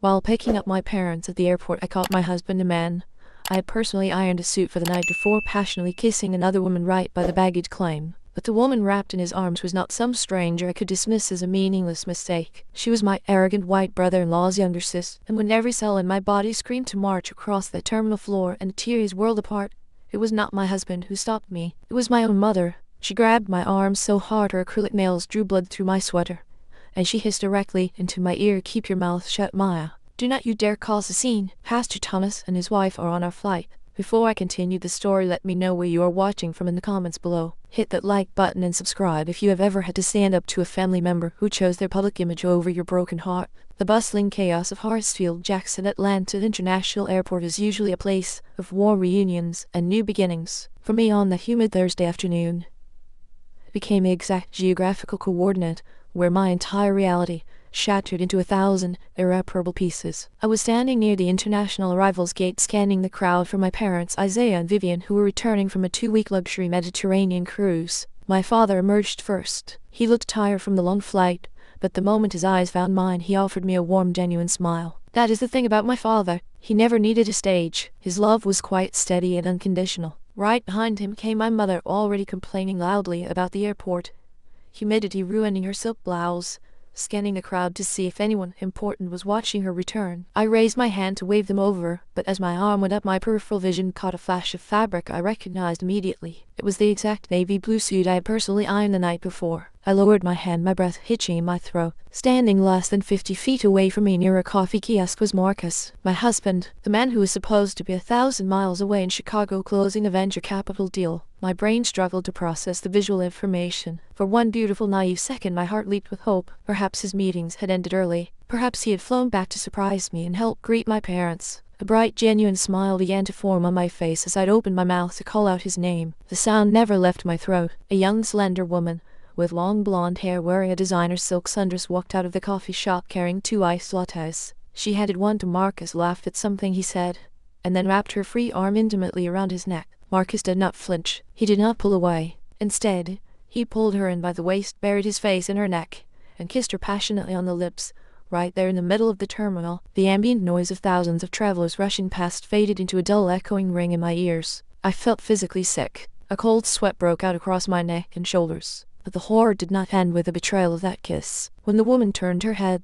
While picking up my parents at the airport, I caught my husband, a man I had personally ironed a suit for the night before, passionately kissing another woman right by the baggage claim. But the woman wrapped in his arms was not some stranger I could dismiss as a meaningless mistake. She was my arrogant white brother-in-law's younger sis, and when every cell in my body screamed to march across the terminal floor and tears whirled apart, it was not my husband who stopped me. It was my own mother. She grabbed my arms so hard her acrylic nails drew blood through my sweater, and she hissed directly into my ear, "Keep your mouth shut, Maya. Do not you dare cause a scene. Pastor Thomas and his wife are on our flight." Before I continue the story, let me know where you are watching from in the comments below. Hit that like button and subscribe if you have ever had to stand up to a family member who chose their public image over your broken heart. The bustling chaos of Hartsfield-Jackson Atlanta International Airport is usually a place of warm reunions and new beginnings. For me, on that humid Thursday afternoon, it became the exact geographical coordinate where my entire reality shattered into 1,000 irreparable pieces. I was standing near the international arrivals gate, scanning the crowd for my parents, Isaiah and Vivian, who were returning from a 2-week luxury Mediterranean cruise. My father emerged first. He looked tired from the long flight, but the moment his eyes found mine, he offered me a warm, genuine smile. That is the thing about my father. He never needed a stage. His love was quite steady and unconditional. Right behind him came my mother, already complaining loudly about the airport humidity ruining her silk blouse, scanning the crowd to see if anyone important was watching her return. I raised my hand to wave them over, but as my arm went up, my peripheral vision caught a flash of fabric I recognized immediately. It was the exact navy blue suit I had personally ironed the night before. I lowered my hand, my breath hitching in my throat. Standing less than 50 feet away from me near a coffee kiosk was Marcus, my husband, the man who was supposed to be 1,000 miles away in Chicago closing a venture capital deal. My brain struggled to process the visual information. For one beautiful naive second, my heart leaped with hope. Perhaps his meetings had ended early. Perhaps he had flown back to surprise me and help greet my parents. A bright, genuine smile began to form on my face as I'd opened my mouth to call out his name. The sound never left my throat. A young, slender woman with long blonde hair, wearing a designer silk sundress, walked out of the coffee shop carrying 2 iced lattes. She handed one to Marcus, laughed at something he said, and then wrapped her free arm intimately around his neck. Marcus did not flinch. He did not pull away. Instead, he pulled her in by the waist, buried his face in her neck, and kissed her passionately on the lips. Right there in the middle of the terminal, the ambient noise of thousands of travelers rushing past faded into a dull echoing ring in my ears. I felt physically sick. A cold sweat broke out across my neck and shoulders. But the horror did not end with the betrayal of that kiss. When the woman turned her head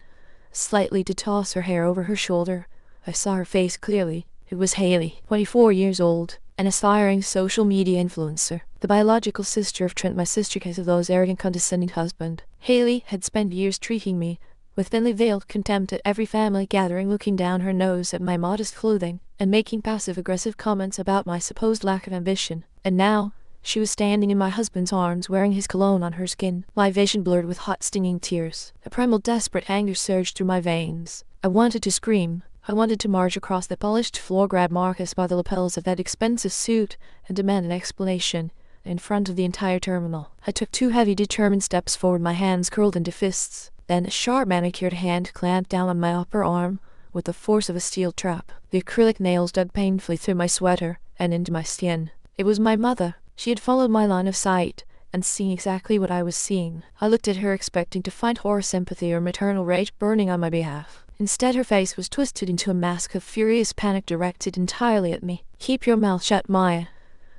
slightly to toss her hair over her shoulder, I saw her face clearly. It was Haley, 24 years old, an aspiring social media influencer, the biological sister of Trent, my sister case of those arrogant, condescending husband. Haley had spent years treating me with thinly veiled contempt at every family gathering, looking down her nose at my modest clothing, and making passive-aggressive comments about my supposed lack of ambition. And now, she was standing in my husband's arms, wearing his cologne on her skin. My vision blurred with hot, stinging tears. A primal, desperate anger surged through my veins. I wanted to scream. I wanted to march across the polished floor, grab Marcus by the lapels of that expensive suit, and demand an explanation in front of the entire terminal. I took 2 heavy, determined steps forward, my hands curled into fists. Then a sharp, manicured hand clamped down on my upper arm with the force of a steel trap. The acrylic nails dug painfully through my sweater and into my skin. It was my mother. She had followed my line of sight and seen exactly what I was seeing. I looked at her, expecting to find horror, sympathy, or maternal rage burning on my behalf. Instead, her face was twisted into a mask of furious panic directed entirely at me. "Keep your mouth shut, Maya,"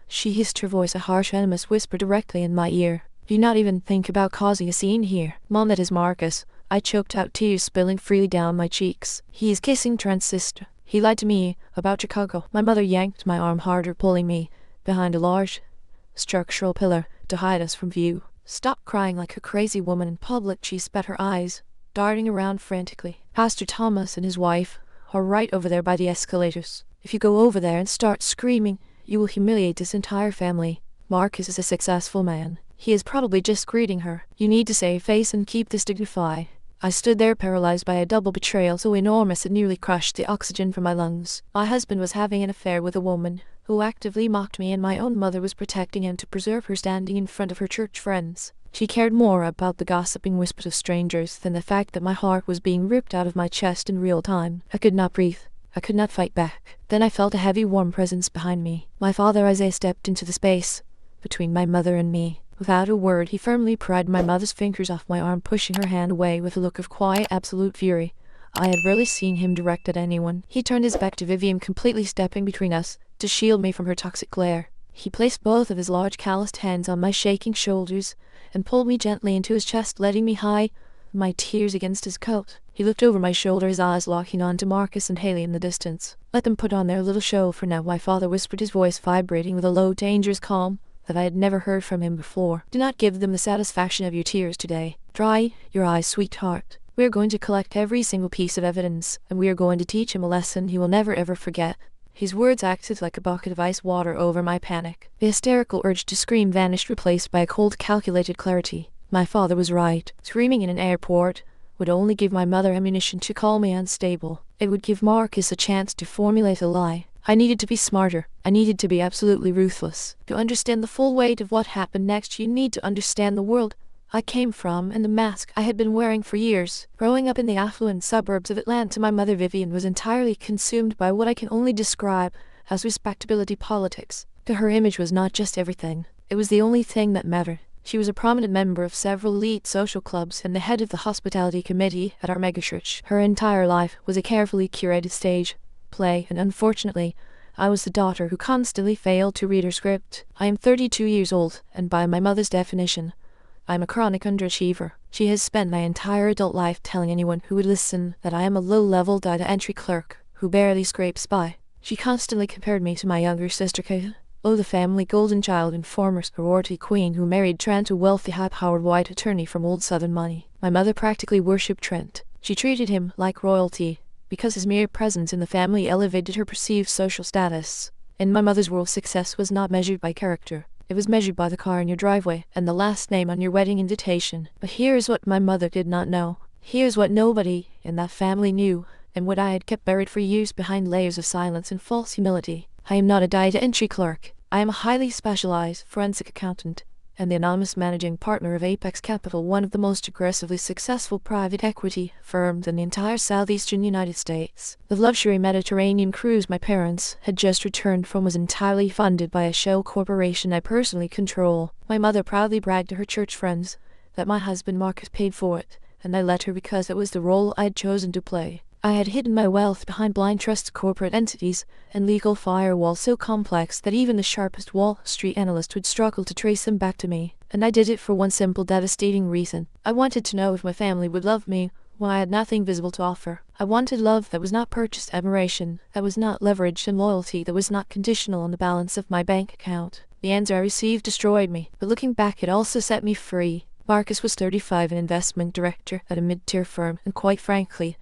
she hissed, her voice a harsh, venomous whisper directly in my ear. "Do not even think about causing a scene here." "Mom, that is Marcus." I choked out, tears spilling freely down my cheeks. "He is kissing Trent's sister. He lied to me about Chicago." My mother yanked my arm harder, pulling me behind a large structural pillar to hide us from view. "Stop crying like a crazy woman in public," she spat, her eyes darting around frantically. "Pastor Thomas and his wife are right over there by the escalators. If you go over there and start screaming, you will humiliate this entire family. Marcus is a successful man. He is probably just greeting her. You need to save face and keep this dignified." I stood there, paralyzed by a double betrayal so enormous it nearly crushed the oxygen from my lungs. My husband was having an affair with a woman who actively mocked me, and my own mother was protecting him to preserve her standing in front of her church friends. She cared more about the gossiping whispers of strangers than the fact that my heart was being ripped out of my chest in real time. I could not breathe. I could not fight back. Then I felt a heavy, warm presence behind me. My father, Isaiah, stepped into the space between my mother and me. Without a word, he firmly pried my mother's fingers off my arm, pushing her hand away with a look of quiet, absolute fury. I had rarely seen him direct at anyone. He turned his back to Vivian, completely stepping between us, to shield me from her toxic glare. He placed both of his large calloused hands on my shaking shoulders, and pulled me gently into his chest, letting me hide my tears against his coat. He looked over my shoulder, his eyes locking on to Marcus and Haley in the distance. "Let them put on their little show for now," my father whispered, his voice vibrating with a low, dangerous calm that I had never heard from him before. "Do not give them the satisfaction of your tears today. Dry your eyes, sweetheart. We are going to collect every single piece of evidence, and we are going to teach him a lesson he will never ever forget." His words acted like a bucket of ice water over my panic. The hysterical urge to scream vanished, replaced by a cold, calculated clarity. My father was right. Screaming in an airport would only give my mother ammunition to call me unstable. It would give Marcus a chance to formulate a lie. I needed to be smarter. I needed to be absolutely ruthless. To understand the full weight of what happened next, you need to understand the world I came from and the mask I had been wearing for years. Growing up in the affluent suburbs of Atlanta, my mother Vivian was entirely consumed by what I can only describe as respectability politics. To her, image was not just everything. It was the only thing that mattered. She was a prominent member of several elite social clubs and the head of the hospitality committee at our megachurch. Her entire life was a carefully curated stage play, and unfortunately, I was the daughter who constantly failed to read her script. I am 32 years old, and by my mother's definition, I'm a chronic underachiever. She has spent my entire adult life telling anyone who would listen that I am a low-level data entry clerk who barely scrapes by. She constantly compared me to my younger sister Kate, the family golden child and former sorority queen who married Trent, a wealthy, high-powered white attorney from old Southern money. My mother practically worshipped Trent. She treated him like royalty, because his mere presence in the family elevated her perceived social status. In my mother's world, success was not measured by character. It was measured by the car in your driveway and the last name on your wedding invitation. But here's what my mother did not know. Here's what nobody in that family knew, and what I had kept buried for years behind layers of silence and false humility. I am not a data entry clerk. I am a highly specialized forensic accountant and the anonymous managing partner of Apex Capital, one of the most aggressively successful private equity firms in the entire southeastern United States. The luxury Mediterranean cruise my parents had just returned from was entirely funded by a shell corporation I personally control. My mother proudly bragged to her church friends that my husband Marcus paid for it, and I let her because it was the role I had chosen to play. I had hidden my wealth behind blind trusts, corporate entities, and legal firewalls so complex that even the sharpest Wall Street analyst would struggle to trace them back to me. And I did it for one simple, devastating reason. I wanted to know if my family would love me when I had nothing visible to offer. I wanted love that was not purchased, admiration that was not leveraged, and loyalty that was not conditional on the balance of my bank account. The answer I received destroyed me, but looking back, it also set me free. Marcus was 35, an investment director at a mid-tier firm, and quite frankly,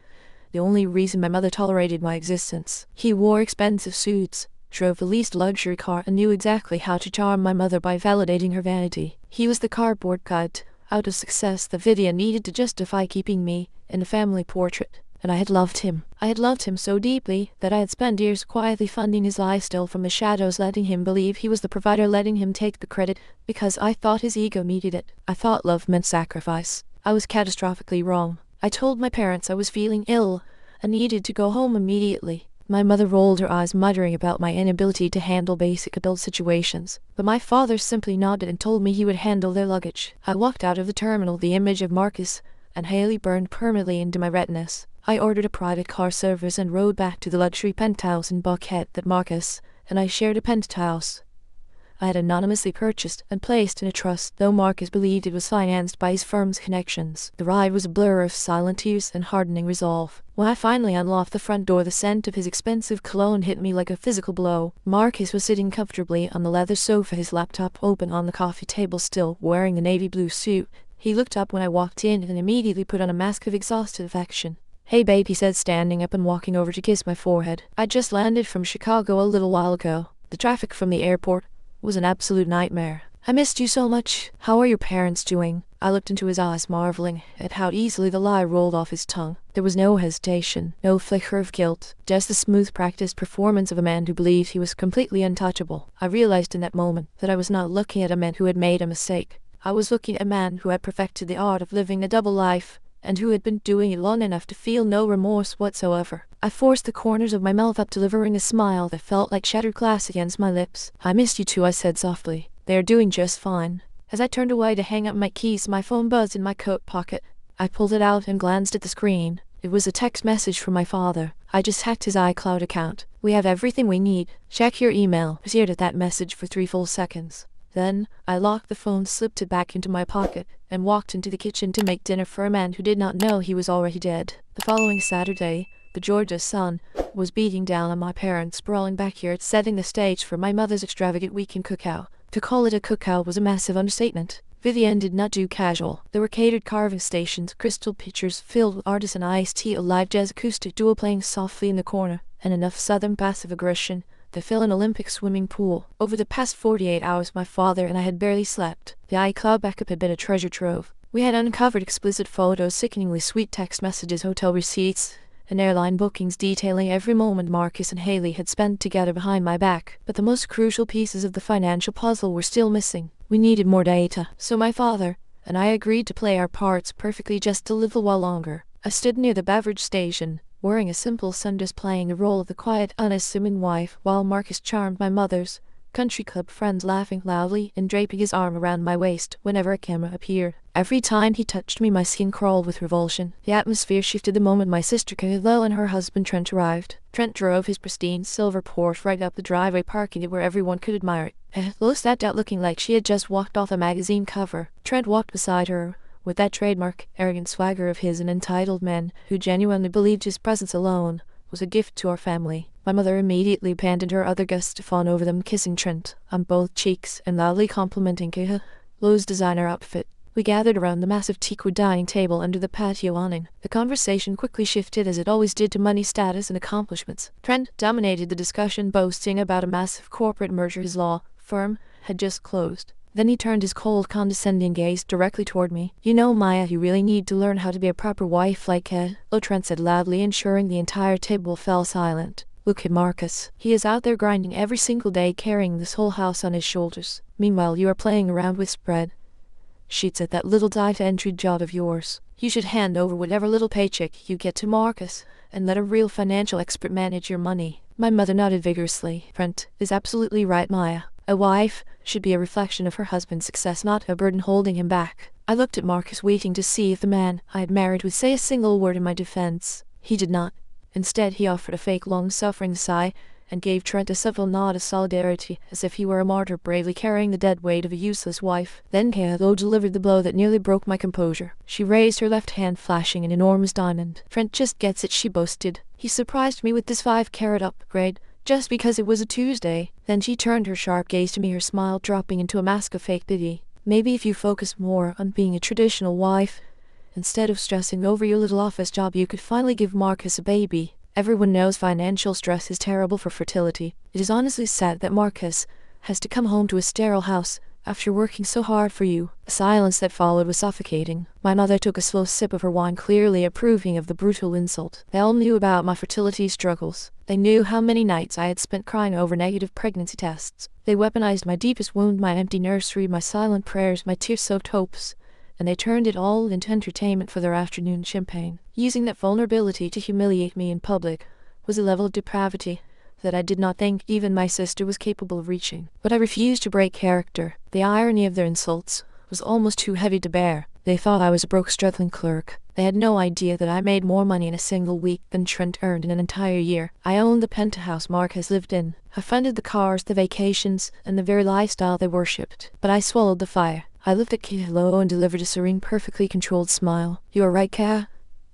the only reason my mother tolerated my existence. He wore expensive suits, drove the least luxury car, and knew exactly how to charm my mother by validating her vanity. He was the cardboard cut out of success that Vivian needed to justify keeping me in the family portrait. And I had loved him. I had loved him so deeply that I had spent years quietly funding his life, still from the shadows, letting him believe he was the provider, letting him take the credit because I thought his ego needed it. I thought love meant sacrifice. I was catastrophically wrong. I told my parents I was feeling ill and needed to go home immediately. My mother rolled her eyes, muttering about my inability to handle basic adult situations. But my father simply nodded and told me he would handle their luggage. I walked out of the terminal, the image of Marcus and Haley burned permanently into my retinas. I ordered a private car service and rode back to the luxury penthouse in Buckhead that Marcus and I shared, a penthouse I had anonymously purchased and placed in a trust, though Marcus believed it was financed by his firm's connections. The ride was a blur of silent tears and hardening resolve. When I finally unlocked the front door, the scent of his expensive cologne hit me like a physical blow. Marcus was sitting comfortably on the leather sofa, his laptop open on the coffee table, still wearing the navy blue suit. He looked up when I walked in and immediately put on a mask of exhausted affection. "Hey babe," he said, standing up and walking over to kiss my forehead. "I'd just landed from Chicago a little while ago. The traffic from the airport was an absolute nightmare. I missed you so much. How are your parents doing?" I looked into his eyes, marveling at how easily the lie rolled off his tongue. There was no hesitation, no flicker of guilt, just the smooth, practiced performance of a man who believed he was completely untouchable. I realized in that moment that I was not looking at a man who had made a mistake. I was looking at a man who had perfected the art of living a double life, and who had been doing it long enough to feel no remorse whatsoever. I forced the corners of my mouth up, delivering a smile that felt like shattered glass against my lips. "I missed you too," I said softly. "They are doing just fine." As I turned away to hang up my keys, my phone buzzed in my coat pocket. I pulled it out and glanced at the screen. It was a text message from my father. I just hacked his iCloud account. We have everything we need. Check your email. I stared at that message for 3 full seconds. Then, I locked the phone, slipped it back into my pocket, and walked into the kitchen to make dinner for a man who did not know he was already dead. The following Saturday, the Georgia sun was beating down on my parents' sprawling backyard, setting the stage for my mother's extravagant weekend cookout. To call it a cookout was a massive understatement. Vivienne did not do casual. There were catered carving stations, crystal pitchers filled with artisan iced tea, a live jazz acoustic duo playing softly in the corner, and enough southern passive aggression to fill an Olympic swimming pool. Over the past 48 hours, my father and I had barely slept. The iCloud backup had been a treasure trove. We had uncovered explicit photos, sickeningly sweet text messages, hotel receipts, and airline bookings detailing every moment Marcus and Haley had spent together behind my back. But the most crucial pieces of the financial puzzle were still missing. We needed more data. So my father and I agreed to play our parts perfectly just a little while longer. I stood near the beverage station, wearing a simple sundress, playing the role of the quiet, unassuming wife, while Marcus charmed my mother's country club friends, laughing loudly and draping his arm around my waist whenever a camera appeared. Every time he touched me, my skin crawled with revulsion. The atmosphere shifted the moment my sister Kayla and her husband Trent arrived. Trent drove his pristine silver Porsche right up the driveway, parking it where everyone could admire it. Lois sat out looking like she had just walked off a magazine cover. Trent walked beside her, with that trademark arrogant swagger of his, an entitled man who genuinely believed his presence alone was a gift to our family. My mother immediately abandoned her other guests to fawn over them, kissing Trent on both cheeks and loudly complimenting Kayla's designer outfit. We gathered around the massive teakwood dining table under the patio awning. The conversation quickly shifted, as it always did, to money, status, and accomplishments. Trent dominated the discussion, boasting about a massive corporate merger his law firm had just closed. Then he turned his cold, condescending gaze directly toward me. "You know, Maya, you really need to learn how to be a proper wife like Kayla," Trent said loudly, ensuring the entire table fell silent. "Look at Marcus. He is out there grinding every single day, carrying this whole house on his shoulders. Meanwhile, you are playing around with spread sheets at that little data entry job of yours. You should hand over whatever little paycheck you get to Marcus and let a real financial expert manage your money." My mother nodded vigorously. "Trent is absolutely right, Maya. A wife should be a reflection of her husband's success, not a burden holding him back." I looked at Marcus, waiting to see if the man I had married would say a single word in my defense. He did not. Instead, he offered a fake long-suffering sigh and gave Trent a subtle nod of solidarity, as if he were a martyr bravely carrying the dead weight of a useless wife. Then Kayla delivered the blow that nearly broke my composure. She raised her left hand, flashing an enormous diamond. "Trent just gets it," she boasted. "He surprised me with this 5-carat upgrade just because it was a Tuesday." Then she turned her sharp gaze to me, her smile dropping into a mask of fake pity. "Maybe if you focus more on being a traditional wife instead of stressing over your little office job, you could finally give Marcus a baby." Everyone knows financial stress is terrible for fertility. It is honestly sad that Marcus has to come home to a sterile house after working so hard for you. The silence that followed was suffocating. My mother took a slow sip of her wine, clearly approving of the brutal insult. They all knew about my fertility struggles. They knew how many nights I had spent crying over negative pregnancy tests. They weaponized my deepest wound, my empty nursery, my silent prayers, my tear-soaked hopes, and they turned it all into entertainment for their afternoon champagne. Using that vulnerability to humiliate me in public was a level of depravity that I did not think even my sister was capable of reaching. But I refused to break character. The irony of their insults was almost too heavy to bear. They thought I was a broke, struggling clerk. They had no idea that I made more money in a single week than Trent earned in an entire year. I owned the penthouse Marcus lived in. I funded the cars, the vacations, and the very lifestyle they worshipped. But I swallowed the fire. I looked at Kayla and delivered a serene, perfectly controlled smile. "You are right, Kayla,"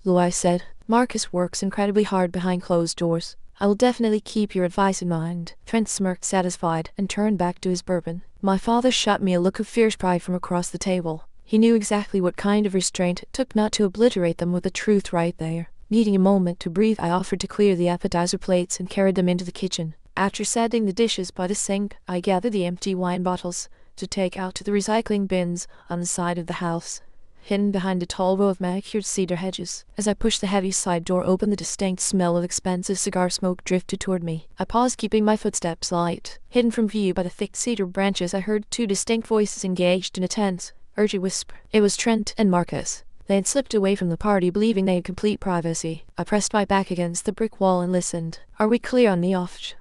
I said. "Marcus works incredibly hard behind closed doors. I will definitely keep your advice in mind." Trent smirked, satisfied, and turned back to his bourbon. My father shot me a look of fierce pride from across the table. He knew exactly what kind of restraint it took not to obliterate them with the truth right there. Needing a moment to breathe, I offered to clear the appetizer plates and carried them into the kitchen. After setting the dishes by the sink, I gathered the empty wine bottles to take out to the recycling bins on the side of the house, hidden behind a tall row of manicured cedar hedges. As I pushed the heavy side door open, the distinct smell of expensive cigar smoke drifted toward me. I paused, keeping my footsteps light. Hidden from view by the thick cedar branches, I heard 2 distinct voices engaged in a tense, urgent whisper. It was Trent and Marcus. They had slipped away from the party, believing they had complete privacy. I pressed my back against the brick wall and listened. "Are we clear on the off?"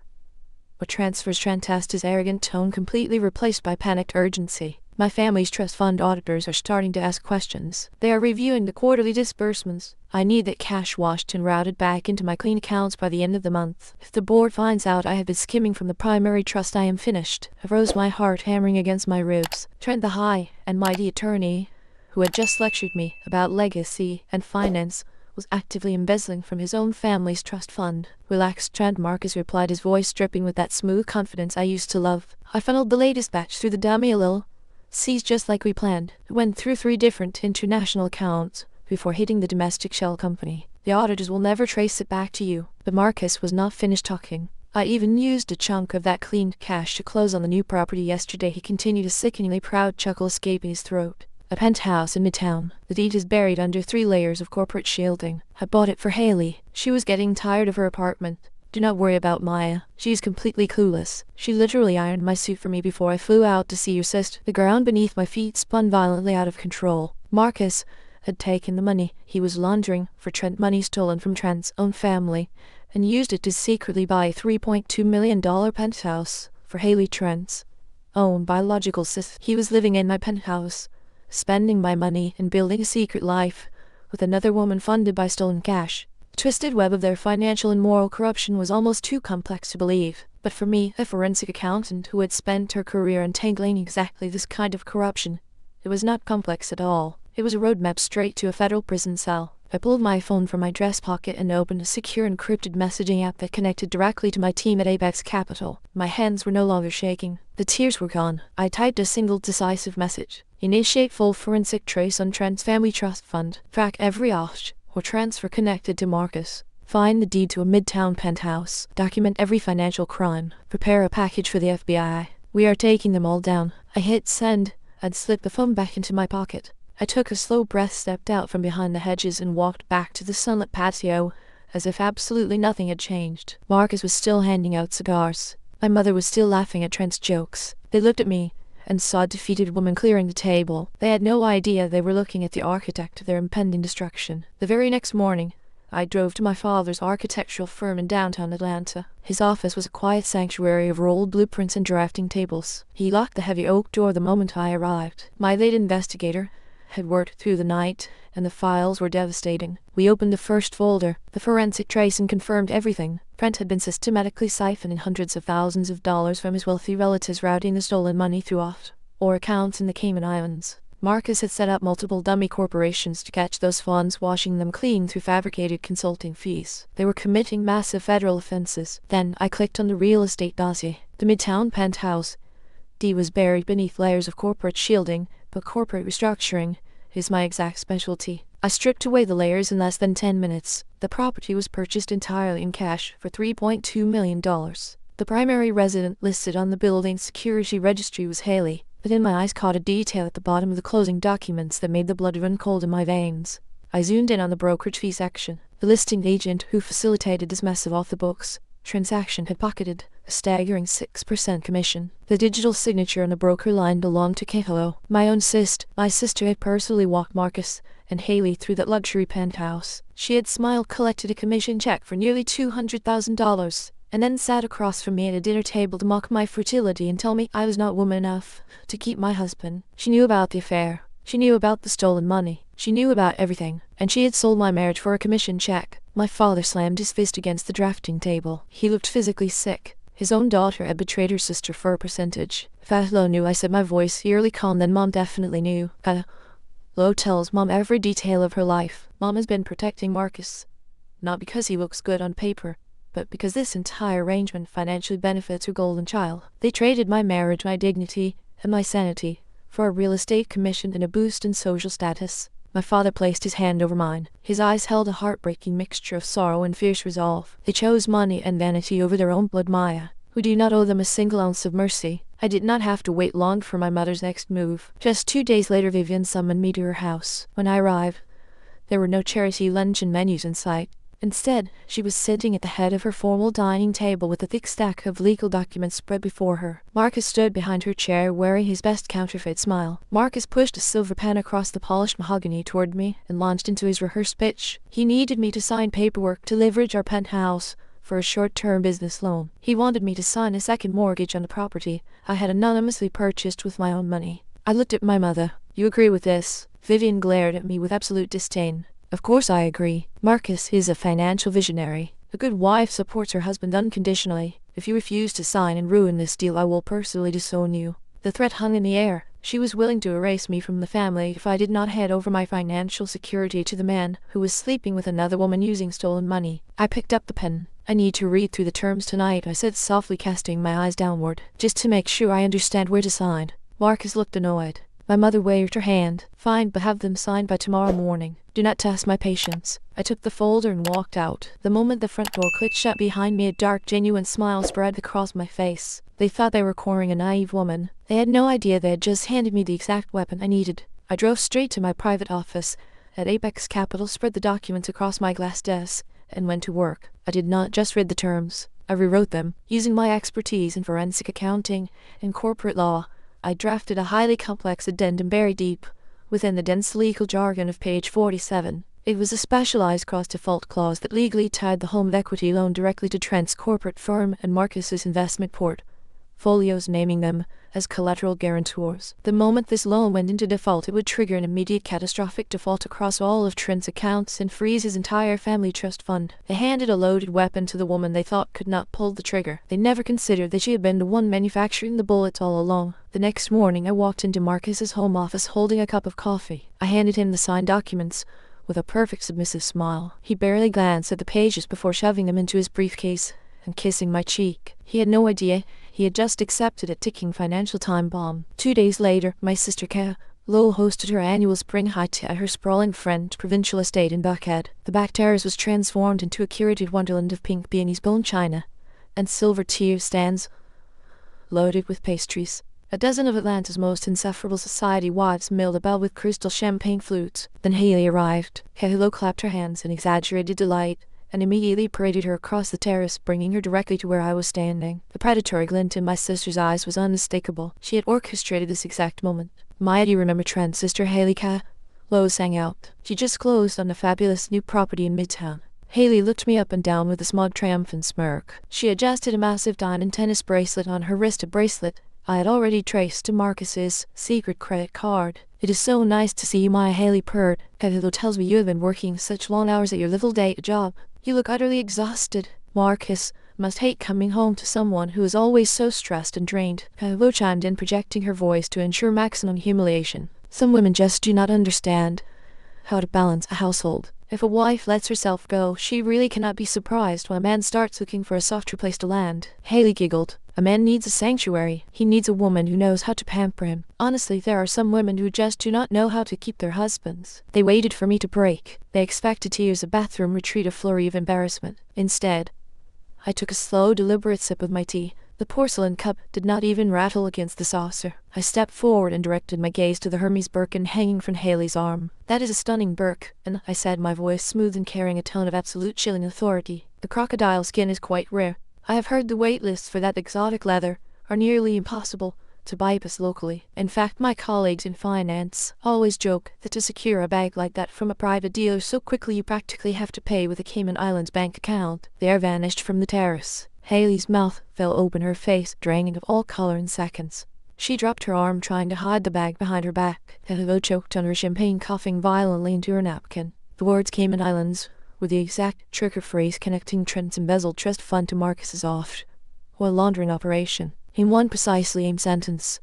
"What transfers?" Trent asked, his arrogant tone completely replaced by panicked urgency. My family's trust fund auditors are starting to ask questions. They are reviewing the quarterly disbursements. I need that cash washed and routed back into my clean accounts by the end of the month. If the board finds out I have been skimming from the primary trust, I am finished. I froze, my heart hammering against my ribs. Trent, the high and mighty attorney, who had just lectured me about legacy and finance, was actively embezzling from his own family's trust fund. Relax, Trent, Marcus replied, his voice dripping with that smooth confidence I used to love. I funneled the latest batch through the dummy LLCs just like we planned. It went through 3 different international accounts before hitting the domestic shell company. The auditors will never trace it back to you. But Marcus was not finished talking. I even used a chunk of that cleaned cash to close on the new property yesterday, he continued, a sickeningly proud chuckle escaping his throat. A penthouse in Midtown. The deed is buried under 3 layers of corporate shielding. I bought it for Haley. She was getting tired of her apartment. Do not worry about Maya. She is completely clueless. She literally ironed my suit for me before I flew out to see your sister. The ground beneath my feet spun violently out of control. Marcus had taken the money he was laundering for Trent, money stolen from Trent's own family, and used it to secretly buy a $3.2 million penthouse for Haley, Trent's own biological sister. He was living in my penthouse, spending my money and building a secret life with another woman funded by stolen cash. The twisted web of their financial and moral corruption was almost too complex to believe. But for me, a forensic accountant who had spent her career untangling exactly this kind of corruption, it was not complex at all. It was a roadmap straight to a federal prison cell. I pulled my phone from my dress pocket and opened a secure encrypted messaging app that connected directly to my team at Apex Capital. My hands were no longer shaking. The tears were gone. I typed a single decisive message. Initiate full forensic trace on Trent's family trust fund. Track every auction or transfer connected to Marcus. Find the deed to a Midtown penthouse. Document every financial crime. Prepare a package for the FBI. We are taking them all down. I hit send and slipped the phone back into my pocket. I took a slow breath, stepped out from behind the hedges, and walked back to the sunlit patio, as if absolutely nothing had changed. Marcus was still handing out cigars. My mother was still laughing at Trent's jokes. They looked at me and saw a defeated woman clearing the table. They had no idea they were looking at the architect of their impending destruction. The very next morning, I drove to my father's architectural firm in downtown Atlanta. His office was a quiet sanctuary of rolled blueprints and drafting tables. He locked the heavy oak door the moment I arrived. My lead investigator had worked through the night, and the files were devastating. We opened the first folder, the forensic trace, and confirmed everything. Trent had been systematically siphoning hundreds of thousands of dollars from his wealthy relatives, routing the stolen money through offshore accounts in the Cayman Islands. Marcus had set up multiple dummy corporations to catch those funds, washing them clean through fabricated consulting fees. They were committing massive federal offenses. Then I clicked on the real estate dossier. The Midtown penthouse deed was buried beneath layers of corporate shielding, but corporate restructuring is my exact specialty. I stripped away the layers in less than 10 minutes. The property was purchased entirely in cash for $3.2 million. The primary resident listed on the building's security registry was Haley, but then my eyes caught a detail at the bottom of the closing documents that made the blood run cold in my veins. I zoomed in on the brokerage fee section. The listing agent who facilitated this massive off-the-books transaction had pocketed a staggering 6% commission. The digital signature on the broker line belonged to Kehlo, my own sister. My sister had personally walked Marcus and Haley through that luxury penthouse. She had smiled, collected a commission check for nearly $200,000, and then sat across from me at a dinner table to mock my fertility and tell me I was not woman enough to keep my husband. She knew about the affair. She knew about the stolen money. She knew about everything, and she had sold my marriage for a commission check. My father slammed his fist against the drafting table. He looked physically sick. His own daughter had betrayed her sister for a percentage. Fatlo knew, I said, my voice eerily calm. Then Mom definitely knew. Fatlo tells Mom every detail of her life. Mom has been protecting Marcus, not because he looks good on paper, but because this entire arrangement financially benefits her golden child. They traded my marriage, my dignity, and my sanity for a real estate commission and a boost in social status. My father placed his hand over mine. His eyes held a heartbreaking mixture of sorrow and fierce resolve. They chose money and vanity over their own blood, Maya, who do not owe them a single ounce of mercy. I did not have to wait long for my mother's next move. Just 2 days later, Vivian summoned me to her house. When I arrived, there were no charity luncheon menus in sight. Instead, she was sitting at the head of her formal dining table with a thick stack of legal documents spread before her. Marcus stood behind her chair, wearing his best counterfeit smile. Marcus pushed a silver pen across the polished mahogany toward me and launched into his rehearsed pitch. He needed me to sign paperwork to leverage our penthouse for a short-term business loan. He wanted me to sign a second mortgage on the property I had anonymously purchased with my own money. I looked at my mother. You agree with this? Vivian glared at me with absolute disdain. Of course I agree. Marcus is a financial visionary. A good wife supports her husband unconditionally. If you refuse to sign and ruin this deal, I will personally disown you. The threat hung in the air. She was willing to erase me from the family if I did not hand over my financial security to the man who was sleeping with another woman using stolen money. I picked up the pen. I need to read through the terms tonight, I said softly, casting my eyes downward, just to make sure I understand where to sign. Marcus looked annoyed. My mother waved her hand. Fine, but have them signed by tomorrow morning. Do not test my patience. I took the folder and walked out. The moment the front door clicked shut behind me, a dark, genuine smile spread across my face. They thought they were cornering a naive woman. They had no idea they had just handed me the exact weapon I needed. I drove straight to my private office at Apex Capital, spread the documents across my glass desk, and went to work. I did not just read the terms. I rewrote them. Using my expertise in forensic accounting and corporate law, I drafted a highly complex addendum buried deep within the dense legal jargon of page 47. It was a specialized cross-default clause that legally tied the home equity loan directly to Trent's corporate firm and Marcus's investment portfolios, naming them as collateral guarantors. The moment this loan went into default, it would trigger an immediate catastrophic default across all of Trent's accounts and freeze his entire family trust fund. They handed a loaded weapon to the woman they thought could not pull the trigger. They never considered that she had been the one manufacturing the bullets all along. The next morning I walked into Marcus's home office holding a cup of coffee. I handed him the signed documents with a perfect submissive smile. He barely glanced at the pages before shoving them into his briefcase and kissing my cheek. He had no idea he had just accepted a ticking financial time bomb. 2 days later, my sister Lo hosted her annual spring high tea at her sprawling French provincial estate in Buckhead. The back terrace was transformed into a curated wonderland of pink peonies, bone china, and silver tea stands loaded with pastries. A dozen of Atlanta's most insufferable society wives milled about with crystal champagne flutes. Then Haley arrived. Lo clapped her hands in exaggerated delight and immediately paraded her across the terrace, bringing her directly to where I was standing. The predatory glint in my sister's eyes was unmistakable. She had orchestrated this exact moment. Maya, do you remember Trent, Sister Haley Lo sang out. She just closed on a fabulous new property in Midtown. Haley looked me up and down with a smug, triumphant smirk. She adjusted a massive diamond tennis bracelet on her wrist, a bracelet I had already traced to Marcus's secret credit card. It is so nice to see you, Maya, Haley purred. Lo tells me you have been working such long hours at your little day job. You look utterly exhausted. Marcus must hate coming home to someone who is always so stressed and drained. Lo chimed in, projecting her voice to ensure maximum humiliation. Some women just do not understand how to balance a household. If a wife lets herself go, she really cannot be surprised when a man starts looking for a softer place to land. Haley giggled. A man needs a sanctuary. He needs a woman who knows how to pamper him. Honestly, there are some women who just do not know how to keep their husbands. They waited for me to break. They expected tears, a bathroom retreat, a flurry of embarrassment. Instead, I took a slow, deliberate sip of my tea. The porcelain cup did not even rattle against the saucer. I stepped forward and directed my gaze to the Hermes Birkin hanging from Haley's arm. That is a stunning Birkin, I said, my voice smooth and carrying a tone of absolute chilling authority. The crocodile skin is quite rare. I have heard the wait lists for that exotic leather are nearly impossible to bypass locally. In fact, my colleagues in finance always joke that to secure a bag like that from a private dealer so quickly, you practically have to pay with a Cayman Islands bank account. They are vanished from the terrace. Haley's mouth fell open, her face draining of all color in seconds. She dropped her arm, trying to hide the bag behind her back. Lo choked on her champagne, coughing violently into her napkin. The words Cayman Islands were the exact trigger phrase connecting Trent's embezzled trust fund to Marcus's oil laundering operation. In one precisely aimed sentence,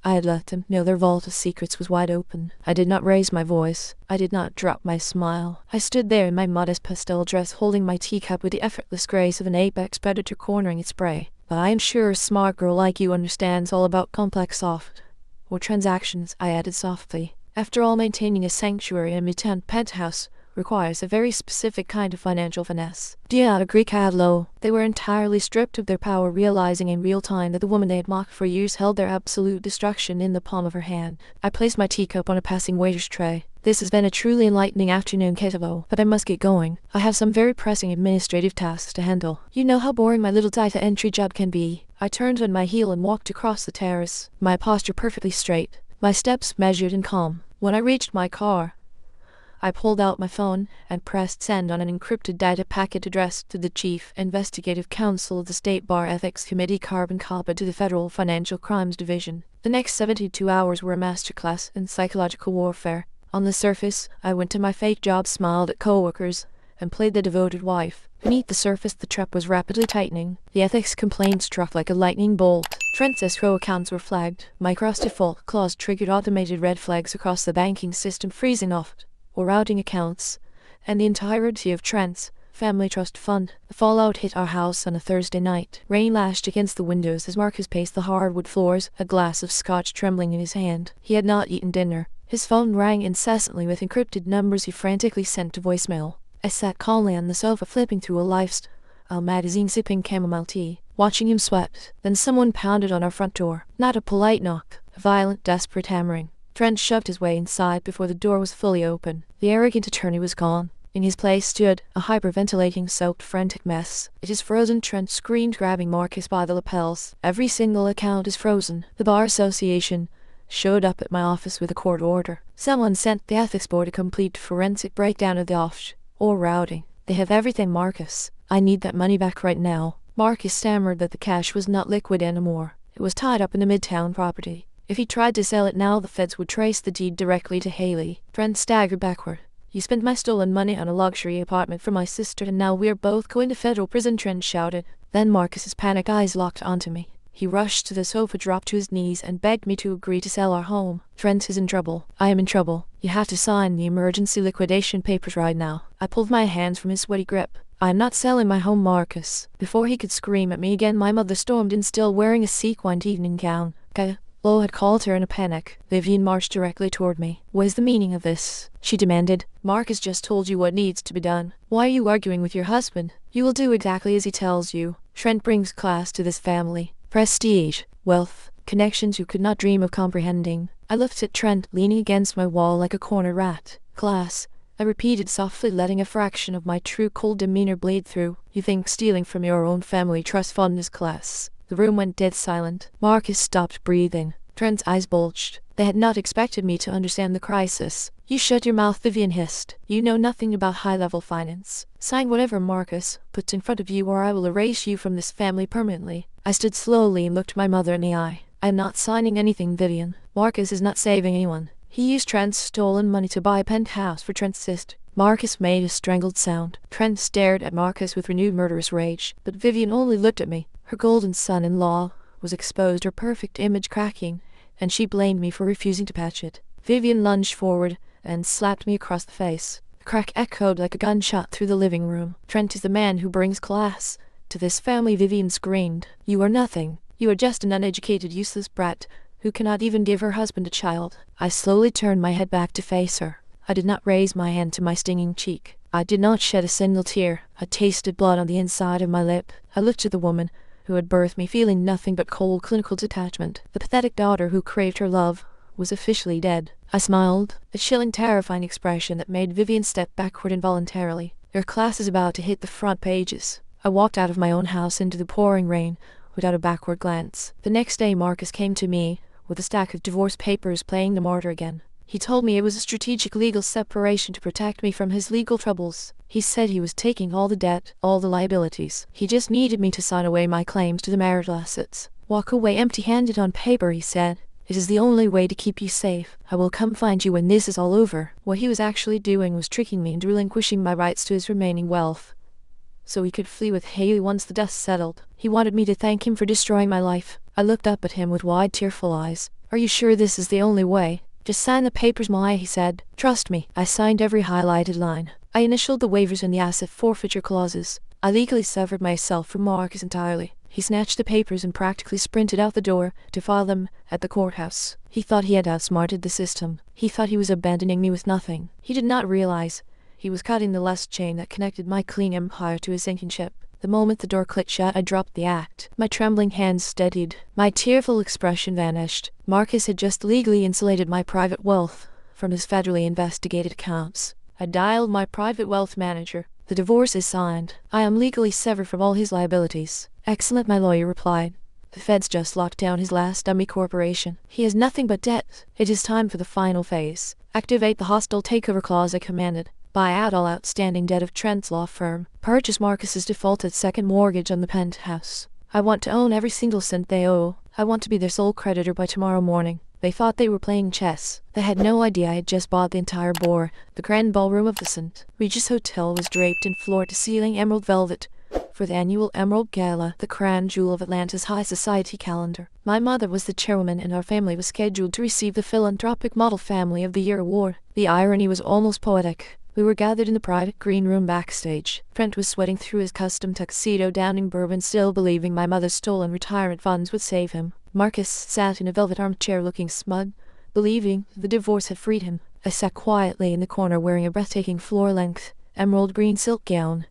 I had let them know their vault of secrets was wide open. I did not raise my voice. I did not drop my smile. I stood there in my modest pastel dress, holding my teacup with the effortless grace of an apex predator cornering its prey. But I am sure a smart girl like you understands all about complex software transactions, I added softly. After all, maintaining a sanctuary in a Midtown penthouse requires a very specific kind of financial finesse. Do you not agree, Lo? They were entirely stripped of their power, realizing in real time that the woman they had mocked for years held their absolute destruction in the palm of her hand. I placed my teacup on a passing waiter's tray. This has been a truly enlightening afternoon, Lo, but I must get going. I have some very pressing administrative tasks to handle. You know how boring my little data entry job can be. I turned on my heel and walked across the terrace, my posture perfectly straight, my steps measured and calm. When I reached my car, I pulled out my phone and pressed send on an encrypted data packet addressed to the Chief Investigative Counsel of the State Bar Ethics Committee, carbon copy to the Federal Financial Crimes Division. The next 72 hours were a masterclass in psychological warfare. On the surface, I went to my fake job, smiled at coworkers, and played the devoted wife. Beneath the surface, the trap was rapidly tightening. The ethics complaint struck like a lightning bolt. Trent's escrow accounts were flagged. My cross-default clause triggered automated red flags across the banking system, freezing off or routing accounts, and the entirety of Trent's family trust fund. The fallout hit our house on a Thursday night. Rain lashed against the windows as Marcus paced the hardwood floors, a glass of scotch trembling in his hand. He had not eaten dinner. His phone rang incessantly with encrypted numbers he frantically sent to voicemail. I sat calmly on the sofa, flipping through a lifestyle magazine, sipping chamomile tea, watching him sweat. Then someone pounded on our front door. Not a polite knock, a violent, desperate hammering. Trent shoved his way inside before the door was fully open. The arrogant attorney was gone. In his place stood a hyperventilating, soaked, frantic mess. "It is frozen," Trent screamed, grabbing Marcus by the lapels. "Every single account is frozen." The Bar Association showed up at my office with a court order. Someone sent the ethics board a complete forensic breakdown of the offshore routing. "They have everything, Marcus. I need that money back right now." Marcus stammered that the cash was not liquid anymore. It was tied up in a Midtown property. If he tried to sell it now, the feds would trace the deed directly to Haley. Trent staggered backward. "You spent my stolen money on a luxury apartment for my sister, and now we're both going to federal prison," Trent shouted. Then Marcus's panicked eyes locked onto me. He rushed to the sofa, dropped to his knees, and begged me to agree to sell our home. "Trent is in trouble. I am in trouble. You have to sign the emergency liquidation papers right now." I pulled my hands from his sweaty grip. "I am not selling my home, Marcus." Before he could scream at me again, my mother stormed in, still wearing a sequined evening gown. Lo had called her in a panic. Vivian marched directly toward me. "What is the meaning of this?" she demanded. "Marcus just told you what needs to be done. Why are you arguing with your husband? You will do exactly as he tells you. Trent brings class to this family. Prestige, wealth, connections you could not dream of comprehending." I looked at Trent, leaning against my wall like a corner rat. "Class," I repeated softly, letting a fraction of my true cold demeanor bleed through. "You think stealing from your own family trust fund is class?" The room went dead silent. Marcus stopped breathing. Trent's eyes bulged. They had not expected me to understand the crisis. "You shut your mouth," Vivian hissed. "You know nothing about high-level finance. Sign whatever Marcus puts in front of you, or I will erase you from this family permanently." I stood slowly and looked my mother in the eye. "I am not signing anything, Vivian. Marcus is not saving anyone. He used Trent's stolen money to buy a penthouse for Trent's sister." Marcus made a strangled sound. Trent stared at Marcus with renewed murderous rage, but Vivian only looked at me. Her golden son-in-law was exposed, her perfect image cracking, and she blamed me for refusing to patch it. Vivian lunged forward and slapped me across the face. The crack echoed like a gunshot through the living room. "Trent is the man who brings class to this family," Vivian screamed. "You are nothing. You are just an uneducated, useless brat who cannot even give her husband a child." I slowly turned my head back to face her. I did not raise my hand to my stinging cheek. I did not shed a single tear. I tasted blood on the inside of my lip. I looked at the woman who had birthed me, feeling nothing but cold, clinical detachment. The pathetic daughter who craved her love was officially dead. I smiled, a chilling, terrifying expression that made Vivian step backward involuntarily. "Your class is about to hit the front pages." I walked out of my own house into the pouring rain without a backward glance. The next day Marcus came to me with a stack of divorce papers, playing the martyr again. He told me it was a strategic legal separation to protect me from his legal troubles. He said he was taking all the debt, all the liabilities. He just needed me to sign away my claims to the marital assets. "Walk away empty-handed on paper," he said. "It is the only way to keep you safe. I will come find you when this is all over." What he was actually doing was tricking me into relinquishing my rights to his remaining wealth, so he could flee with Haley once the dust settled. He wanted me to thank him for destroying my life. I looked up at him with wide, tearful eyes. "Are you sure this is the only way?" "Just sign the papers, Maya," he said. "Trust me." I signed every highlighted line. I initialed the waivers and the asset forfeiture clauses. I legally severed myself from Marcus entirely. He snatched the papers and practically sprinted out the door to file them at the courthouse. He thought he had outsmarted the system. He thought he was abandoning me with nothing. He did not realize he was cutting the last chain that connected my clean empire to his sinking ship. The moment the door clicked shut, I dropped the act. My trembling hands steadied. My tearful expression vanished. Marcus had just legally insulated my private wealth from his federally investigated accounts. I dialed my private wealth manager. "The divorce is signed. I am legally severed from all his liabilities." "Excellent," my lawyer replied. "The feds just locked down his last dummy corporation. He has nothing but debt. It is time for the final phase. Activate the hostile takeover clause," I commanded. "Buy out all outstanding debt of Trent's law firm. Purchase Marcus's defaulted second mortgage on the penthouse. I want to own every single cent they owe. I want to be their sole creditor by tomorrow morning. They thought they were playing chess. They had no idea I had just bought the entire boar. The grand ballroom of the St. Regis Hotel was draped in floor-to-ceiling emerald velvet for the annual Emerald Gala, the crown jewel of Atlanta's high society calendar. My mother was the chairwoman and our family was scheduled to receive the Philanthropic Model Family of the Year award. The irony was almost poetic. We were gathered in the private green room backstage. Trent was sweating through his custom tuxedo, downing bourbon, still believing my mother's stolen retirement funds would save him. Marcus sat in a velvet armchair looking smug, believing the divorce had freed him. I sat quietly in the corner wearing a breathtaking floor-length, emerald green silk gown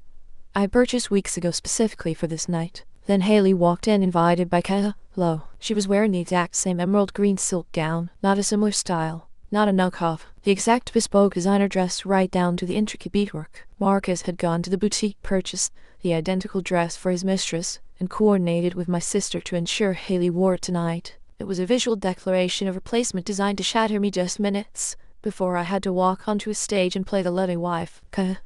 I purchased weeks ago specifically for this night. Then Haley walked in, invited by Kaya. Lo, she was wearing the exact same emerald green silk gown, not a similar style, not a knockoff, the exact bespoke designer dress right down to the intricate beadwork. Marcus had gone to the boutique, purchased the identical dress for his mistress, and coordinated with my sister to ensure Haley wore it tonight. It was a visual declaration of replacement designed to shatter me just minutes before I had to walk onto a stage and play the lovely wife. Kaya.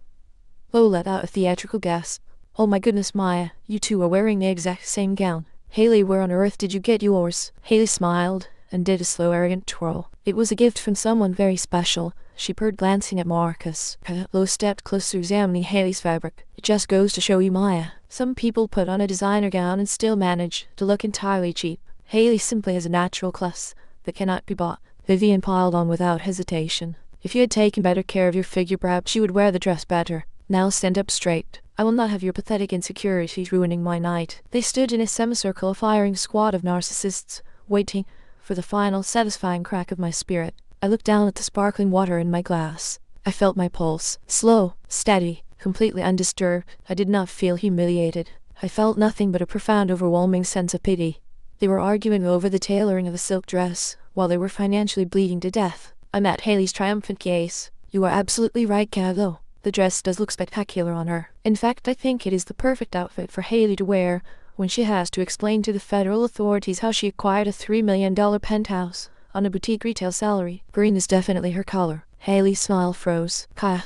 Lo let out a theatrical gasp. Oh my goodness, Maya, you two are wearing the exact same gown. Haley, where on earth did you get yours? Haley smiled and did a slow, arrogant twirl. It was a gift from someone very special, she purred, glancing at Marcus. Lo stepped closer, examining Haley's fabric. It just goes to show you, Maya. Some people put on a designer gown and still manage to look entirely cheap. Haley simply has a natural class that cannot be bought. Vivian piled on without hesitation. If you had taken better care of your figure, perhaps you would wear the dress better. Now stand up straight. I will not have your pathetic insecurities ruining my night. They stood in a semicircle, a firing squad of narcissists, waiting for the final satisfying crack of my spirit. I looked down at the sparkling water in my glass. I felt my pulse. Slow, steady, completely undisturbed. I did not feel humiliated. I felt nothing but a profound, overwhelming sense of pity. They were arguing over the tailoring of a silk dress, while they were financially bleeding to death. I met Haley's triumphant gaze. You are absolutely right, Cago. The dress does look spectacular on her. In fact, I think it is the perfect outfit for Haley to wear when she has to explain to the federal authorities how she acquired a $3 million penthouse on a boutique retail salary. Green is definitely her color. Haley's smile froze. Kaya.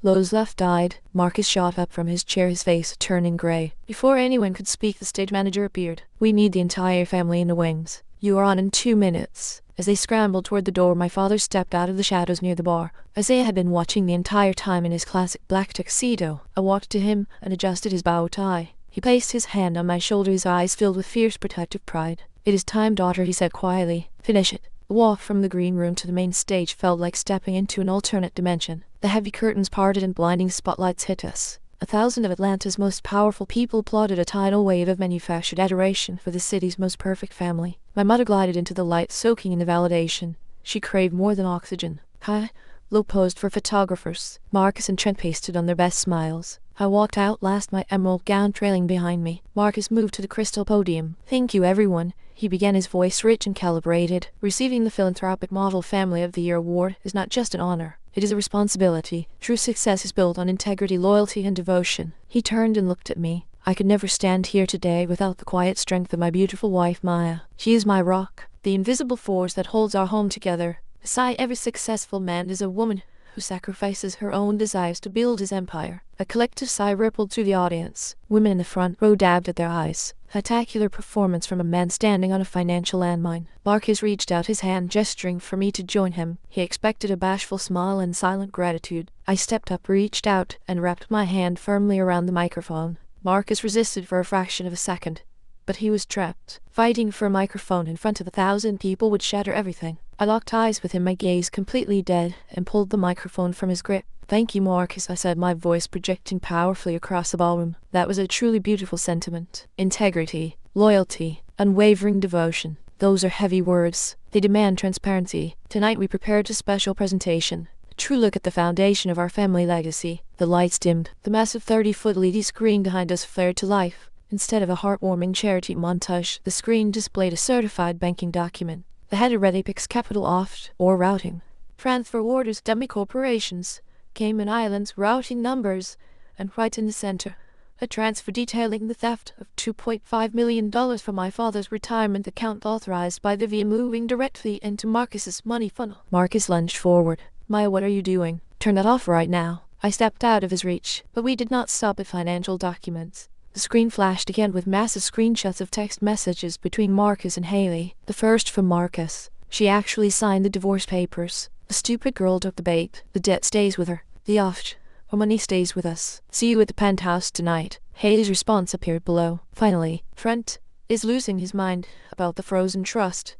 Lo's left died. Marcus shot up from his chair, his face turning gray. Before anyone could speak, the stage manager appeared. We need the entire family in the wings. You are on in 2 minutes. As they scrambled toward the door, my father stepped out of the shadows near the bar. Isaiah had been watching the entire time in his classic black tuxedo. I walked to him and adjusted his bow tie. He placed his hand on my shoulder, his eyes filled with fierce protective pride. It is time, daughter, he said quietly. Finish it. The walk from the green room to the main stage felt like stepping into an alternate dimension. The heavy curtains parted and blinding spotlights hit us. 1,000 of Atlanta's most powerful people applauded, a tidal wave of manufactured adoration for the city's most perfect family. My mother glided into the light, soaking in the validation. She craved more than oxygen. Hi. Lo posed for photographers. Marcus and Trent pasted on their best smiles. I walked out last, my emerald gown trailing behind me. Marcus moved to the crystal podium. Thank you, everyone, he began, his voice rich and calibrated. Receiving the Philanthropic Model Family of the Year award is not just an honor. It is a responsibility. True success is built on integrity, loyalty, and devotion. He turned and looked at me. I could never stand here today without the quiet strength of my beautiful wife, Maya. She is my rock, the invisible force that holds our home together. Beside every successful man is a woman who sacrifices her own desires to build his empire. A collective sigh rippled through the audience. Women in the front row dabbed at their eyes. Spectacular performance from a man standing on a financial landmine. Marcus reached out his hand, gesturing for me to join him. He expected a bashful smile and silent gratitude. I stepped up, reached out, and wrapped my hand firmly around the microphone. Marcus resisted for a fraction of a second, but he was trapped. Fighting for a microphone in front of 1,000 people would shatter everything. I locked eyes with him, my gaze completely dead, and pulled the microphone from his grip. Thank you, Marcus, I said, my voice projecting powerfully across the ballroom. That was a truly beautiful sentiment. Integrity, loyalty, unwavering devotion. Those are heavy words. They demand transparency. Tonight we prepared a special presentation. A true look at the foundation of our family legacy. The lights dimmed. The massive 30-foot LED screen behind us flared to life. Instead of a heartwarming charity montage, the screen displayed a certified banking document. The header read Apex Capital Oft, or routing. Transfer orders, dummy corporations, Cayman Islands, routing numbers, and right in the center, a transfer detailing the theft of $2.5 million from my father's retirement account authorized by the VA, moving directly into Marcus's money funnel. Marcus lunged forward. Maya, what are you doing? Turn that off right now. I stepped out of his reach, but we did not stop at financial documents. The The screen flashed again with massive screenshots of text messages between Marcus and Haley. The first from Marcus. She actually signed the divorce papers. The stupid girl took the bait. The debt stays with her. The oft. Our money stays with us. See you at the penthouse tonight. Haley's response appeared below. Finally, Trent is losing his mind about the frozen trust.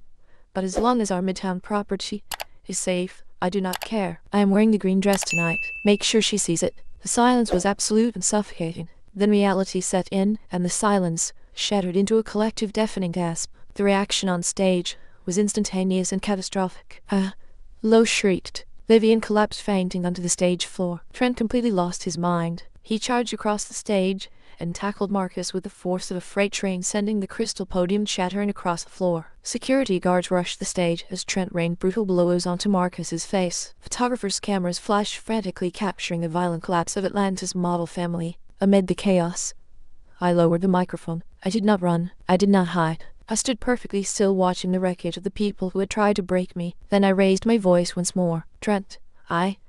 But as long as our Midtown property is safe, I do not care. I am wearing the green dress tonight. Make sure she sees it. The silence was absolute and suffocating. Then reality set in, and the silence shattered into a collective deafening gasp. The reaction on stage was instantaneous and catastrophic. Low shrieked. Vivian collapsed fainting onto the stage floor. Trent completely lost his mind. He charged across the stage and tackled Marcus with the force of a freight train, sending the crystal podium shattering across the floor. Security guards rushed the stage as Trent rained brutal blows onto Marcus's face. Photographers' cameras flashed frantically, capturing the violent collapse of Atlanta's model family. Amid the chaos, I lowered the microphone. I did not run. I did not hide. I stood perfectly still, watching the wreckage of the people who had tried to break me. Then I raised my voice once more. Trent, I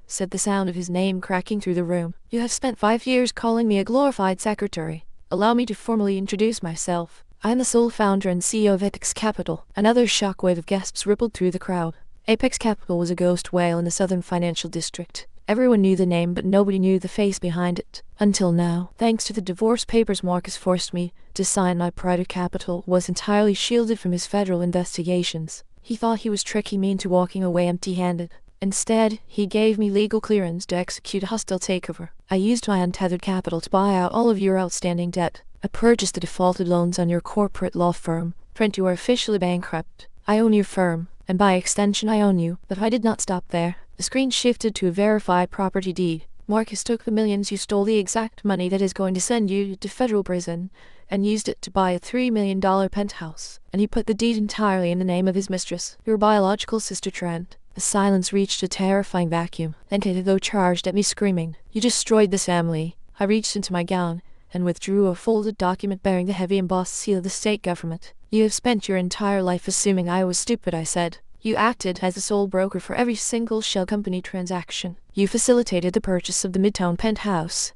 said, the sound of his name cracking through the room. You have spent 5 years calling me a glorified secretary. Allow me to formally introduce myself. I am the sole founder and CEO of Apex Capital. Another shockwave of gasps rippled through the crowd. Apex Capital was a ghost whale in the Southern Financial District. Everyone knew the name, but nobody knew the face behind it. Until now, thanks to the divorce papers Marcus forced me to sign, my private capital was entirely shielded from his federal investigations. He thought he was tricking me into walking away empty-handed. Instead, he gave me legal clearance to execute a hostile takeover. I used my untethered capital to buy out all of your outstanding debt. I purchased the defaulted loans on your corporate law firm. Trent, you are officially bankrupt. I own your firm, and by extension I own you. But I did not stop there. The screen shifted to a verified property deed. Marcus took the millions you stole, the exact money that is going to send you to federal prison, and used it to buy a $3 million penthouse. And he put the deed entirely in the name of his mistress, your biological sister Trent. The silence reached a terrifying vacuum. Then Kato charged at me, screaming, "You destroyed this family." I reached into my gown and withdrew a folded document bearing the heavy embossed seal of the state government. "You have spent your entire life assuming I was stupid," I said. "You acted as the sole broker for every single shell company transaction. You facilitated the purchase of the Midtown penthouse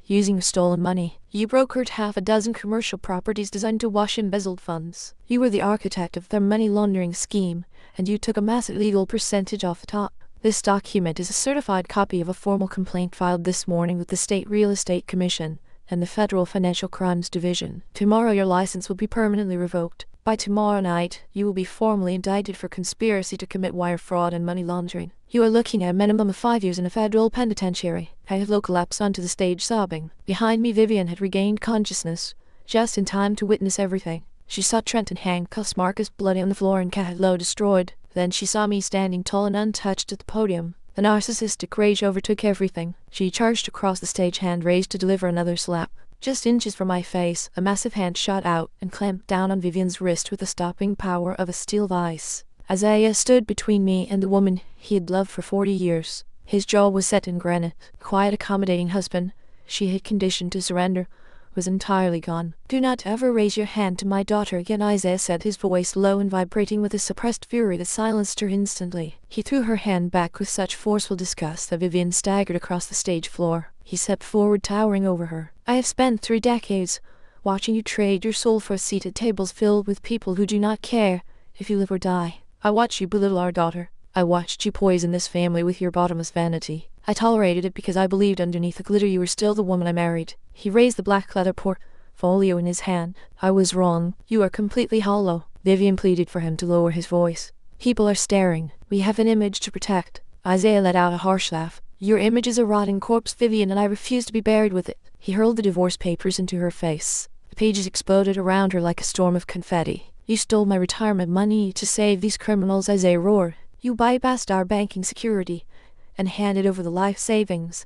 using stolen money. You brokered half a dozen commercial properties designed to wash embezzled funds. You were the architect of their money laundering scheme, and you took a massive legal percentage off the top. This document is a certified copy of a formal complaint filed this morning with the State Real Estate Commission and the Federal Financial Crimes Division. Tomorrow your license will be permanently revoked. By tomorrow night, you will be formally indicted for conspiracy to commit wire fraud and money laundering. You are looking at a minimum of 5 years in a federal penitentiary." Halo collapsed onto the stage, sobbing. Behind me, Vivian had regained consciousness, just in time to witness everything. She saw Trent in handcuffs, Marcus bloody on the floor, and Kahlo destroyed. Then she saw me standing tall and untouched at the podium. The narcissistic rage overtook everything. She charged across the stage, hand raised to deliver another slap. Just inches from my face, a massive hand shot out and clamped down on Vivian's wrist with the stopping power of a steel vice. Isaiah stood between me and the woman he had loved for 40 years. His jaw was set in granite. Quiet, accommodating husband she had conditioned to surrender was entirely gone. "Do not ever raise your hand to my daughter again," Isaiah said, his voice low and vibrating with a suppressed fury that silenced her instantly. He threw her hand back with such forceful disgust that Vivian staggered across the stage floor. He stepped forward, towering over her. "I have spent 3 decades watching you trade your soul for a seat at tables filled with people who do not care if you live or die. I watched you belittle our daughter. I watched you poison this family with your bottomless vanity. I tolerated it because I believed underneath the glitter you were still the woman I married." He raised the black leather portfolio in his hand. "I was wrong. You are completely hollow." Vivian pleaded for him to lower his voice. "People are staring. We have an image to protect." Isaiah let out a harsh laugh. "Your image is a rotting corpse, Vivian, and I refuse to be buried with it." He hurled the divorce papers into her face. The pages exploded around her like a storm of confetti. "You stole my retirement money to save these criminals," Isaiah roared. "You bypassed our banking security and handed over the life savings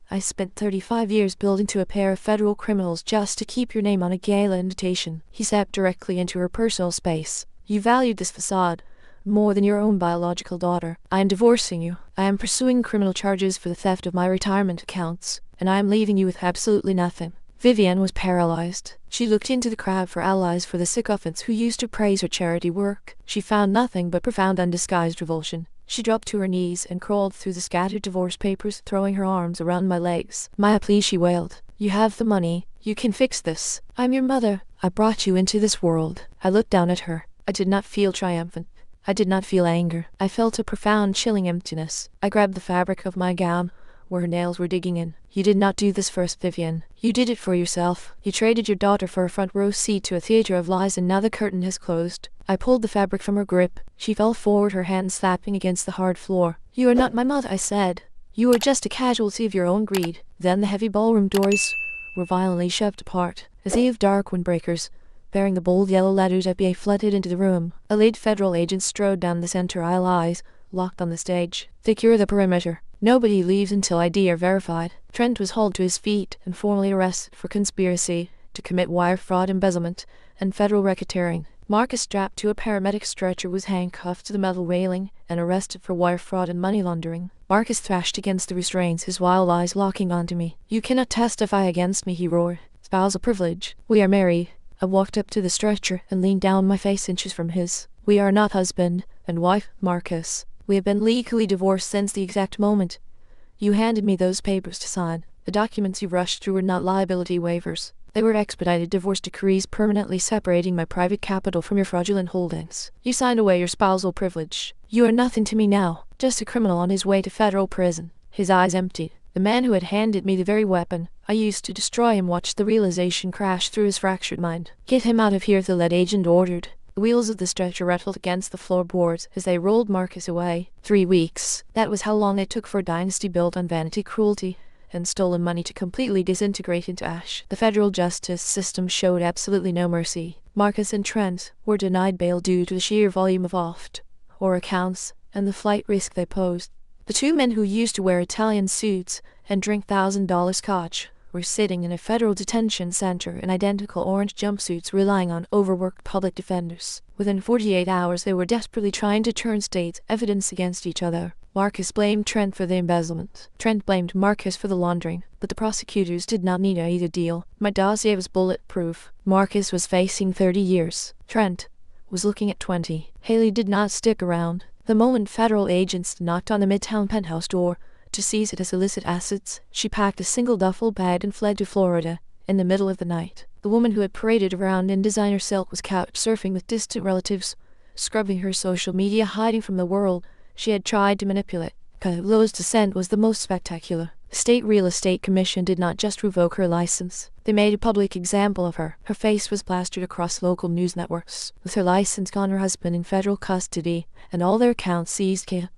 I spent 35 years building to a pair of federal criminals just to keep your name on a gala invitation." He stepped directly into her personal space. "You valued this facade more than your own biological daughter. I am divorcing you. I am pursuing criminal charges for the theft of my retirement accounts, and I am leaving you with absolutely nothing." Vivian was paralyzed. She looked into the crowd for allies for the sycophants who used to praise her charity work. She found nothing but profound undisguised revulsion. She dropped to her knees and crawled through the scattered divorce papers, throwing her arms around my legs. "Maya, please," she wailed. "You have the money. You can fix this. I'm your mother. I brought you into this world." I looked down at her. I did not feel triumphant. I did not feel anger. I felt a profound, chilling emptiness. I grabbed the fabric of my gown, where her nails were digging in. "You did not do this for us, Vivian. You did it for yourself. You traded your daughter for a front row seat to a theater of lies, and now the curtain has closed." I pulled the fabric from her grip. She fell forward, her hands slapping against the hard floor. "You are not my mother," I said. "You are just a casualty of your own greed." Then the heavy ballroom doors were violently shoved apart. A sea of dark windbreakers, bearing the bold yellow letters FBA, flooded into the room. A late federal agent strode down the center aisle, eyes locked on the stage. "Secure the perimeter. Nobody leaves until ID are verified." Trent was hauled to his feet and formally arrested for conspiracy to commit wire fraud, embezzlement, and federal racketeering. Marcus, strapped to a paramedic stretcher, was handcuffed to the metal railing and arrested for wire fraud and money laundering. Marcus thrashed against the restraints, his wild eyes locking onto me. "You cannot testify against me," he roared. "Spousal privilege. We are married." I walked up to the stretcher and leaned down, my face inches from his. "We are not husband and wife, Marcus. We have been legally divorced since the exact moment you handed me those papers to sign. The documents you rushed through were not liability waivers. They were expedited divorce decrees permanently separating my private capital from your fraudulent holdings. You signed away your spousal privilege. You are nothing to me now, just a criminal on his way to federal prison." His eyes emptied. The man who had handed me the very weapon I used to destroy him watched the realization crash through his fractured mind. "Get him out of here," the lead agent ordered. The wheels of the stretcher rattled against the floorboards as they rolled Marcus away. 3 weeks. That was how long it took for a dynasty built on vanity, cruelty, and stolen money to completely disintegrate into ash. The federal justice system showed absolutely no mercy. Marcus and Trent were denied bail due to the sheer volume of or accounts and the flight risk they posed. The two men, who used to wear Italian suits and drink $1,000 scotch, were sitting in a federal detention center in identical orange jumpsuits, relying on overworked public defenders. Within 48 hours, they were desperately trying to turn state evidence against each other. Marcus blamed Trent for the embezzlement. Trent blamed Marcus for the laundering, but the prosecutors did not need either deal. My dossier was bulletproof. Marcus was facing 30 years. Trent was looking at 20. Haley did not stick around. The moment federal agents knocked on the Midtown penthouse door to seize it as illicit assets, she packed a single duffel bag and fled to Florida in the middle of the night. The woman who had paraded around in designer silk was couch surfing with distant relatives, scrubbing her social media, hiding from the world she had tried to manipulate. Carlo's descent was the most spectacular. The State Real Estate Commission did not just revoke her license. They made a public example of her. Her face was plastered across local news networks. With her license gone, her husband in federal custody, and all their accounts seized, Carlo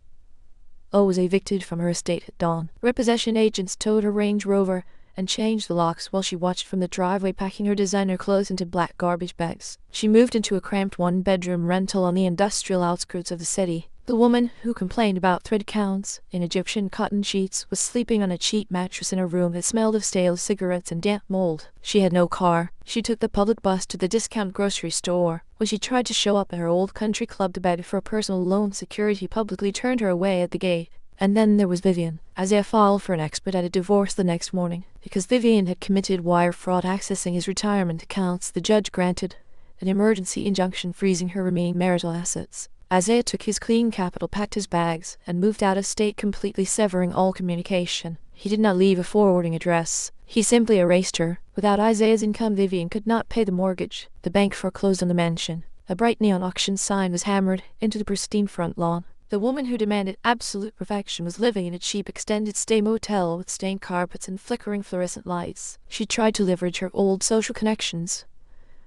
was evicted from her estate at dawn. Repossession agents towed her Range Rover and changed the locks while she watched from the driveway, packing her designer clothes into black garbage bags. She moved into a cramped one-bedroom rental on the industrial outskirts of the city. The woman who complained about thread counts in Egyptian cotton sheets was sleeping on a cheap mattress in a room that smelled of stale cigarettes and damp mold. She had no car. She took the public bus to the discount grocery store. When she tried to show up at her old country club to beg for a personal loan, security publicly turned her away at the gate. And then there was Vivian. Isaiah filed for an expedited divorce the next morning. Because Vivian had committed wire fraud accessing his retirement accounts, the judge granted an emergency injunction freezing her remaining marital assets. Isaiah took his clean capital, packed his bags, and moved out of state, completely severing all communication. He did not leave a forwarding address. He simply erased her. Without Isaiah's income, Vivian could not pay the mortgage. The bank foreclosed on the mansion. A bright neon auction sign was hammered into the pristine front lawn. The woman who demanded absolute perfection was living in a cheap extended-stay motel with stained carpets and flickering fluorescent lights. She tried to leverage her old social connections,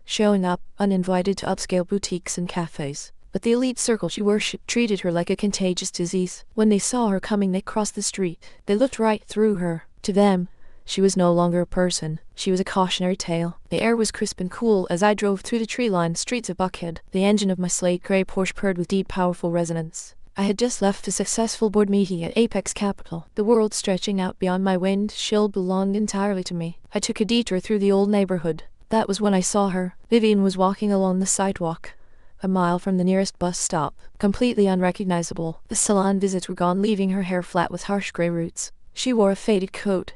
showing up uninvited to upscale boutiques and cafes. But the elite circle she worshipped treated her like a contagious disease. When they saw her coming, they crossed the street. They looked right through her. To them, she was no longer a person. She was a cautionary tale. The air was crisp and cool as I drove through the tree-lined streets of Buckhead. The engine of my slate-gray Porsche purred with deep, powerful resonance. I had just left a successful board meeting at Apex Capital. The world stretching out beyond my windshield belonged entirely to me. I took a detour through the old neighborhood. That was when I saw her. Vivian was walking along the sidewalk, a mile from the nearest bus stop, completely unrecognizable. The salon visits were gone, leaving her hair flat with harsh gray roots. She wore a faded coat,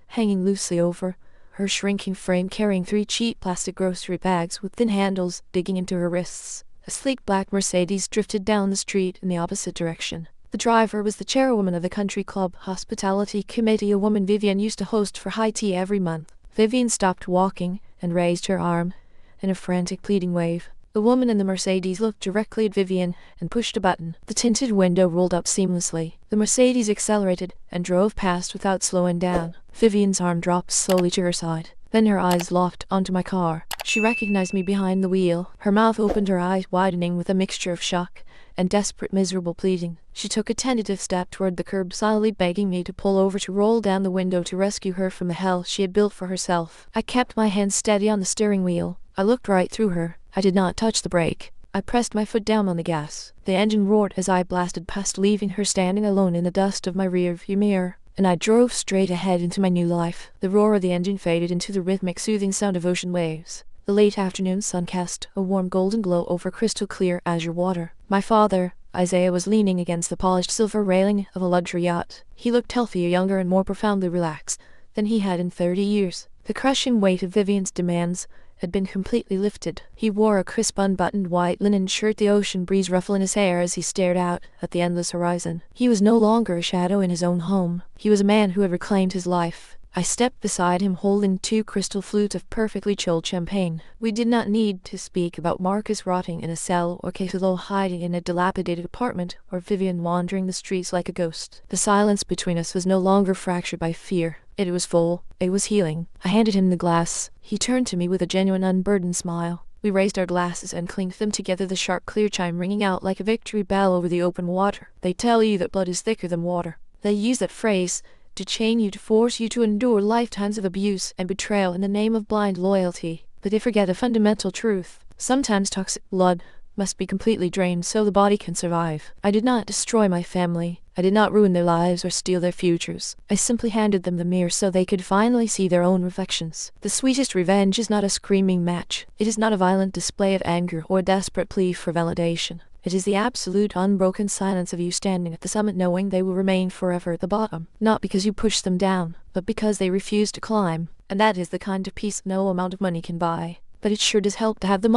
hanging loosely over her shrinking frame, carrying 3 cheap plastic grocery bags with thin handles digging into her wrists. A sleek black Mercedes drifted down the street in the opposite direction. The driver was the chairwoman of the country club hospitality committee, a woman Vivian used to host for high tea every month. Vivian stopped walking and raised her arm in a frantic pleading wave. The woman in the Mercedes looked directly at Vivian and pushed a button. The tinted window rolled up seamlessly. The Mercedes accelerated and drove past without slowing down. Vivian's arm dropped slowly to her side. Then her eyes locked onto my car. She recognized me behind the wheel. Her mouth opened, her eyes widening with a mixture of shock and desperate, miserable pleading. She took a tentative step toward the curb, silently begging me to pull over, to roll down the window, to rescue her from the hell she had built for herself. I kept my hand steady on the steering wheel. I looked right through her. I did not touch the brake. I pressed my foot down on the gas. The engine roared as I blasted past, leaving her standing alone in the dust of my rear-view mirror. And I drove straight ahead into my new life. The roar of the engine faded into the rhythmic, soothing sound of ocean waves. The late afternoon sun cast a warm golden glow over crystal-clear azure water. My father, Isaiah, was leaning against the polished silver railing of a luxury yacht. He looked healthier, younger, and more profoundly relaxed than he had in 30 years. The crushing weight of Vivian's demands had been completely lifted. He wore a crisp, unbuttoned white linen shirt, the ocean breeze ruffling his hair as he stared out at the endless horizon. He was no longer a shadow in his own home. He was a man who had reclaimed his life. I stepped beside him, holding 2 crystal flutes of perfectly chilled champagne. We did not need to speak about Marcus rotting in a cell, or Ketelo hiding in a dilapidated apartment, or Vivian wandering the streets like a ghost. The silence between us was no longer fractured by fear. It was full. It was healing. I handed him the glass. He turned to me with a genuine, unburdened smile. We raised our glasses and clinked them together, the sharp, clear chime ringing out like a victory bell over the open water. They tell you that blood is thicker than water. They use that phrase to chain you, to force you to endure lifetimes of abuse and betrayal in the name of blind loyalty. But they forget a fundamental truth. Sometimes toxic blood must be completely drained so the body can survive. I did not destroy my family. I did not ruin their lives or steal their futures. I simply handed them the mirror so they could finally see their own reflections. The sweetest revenge is not a screaming match. It is not a violent display of anger or a desperate plea for validation. It is the absolute, unbroken silence of you standing at the summit, knowing they will remain forever at the bottom. Not because you pushed them down, but because they refused to climb. And that is the kind of peace no amount of money can buy. But it sure does help to have the money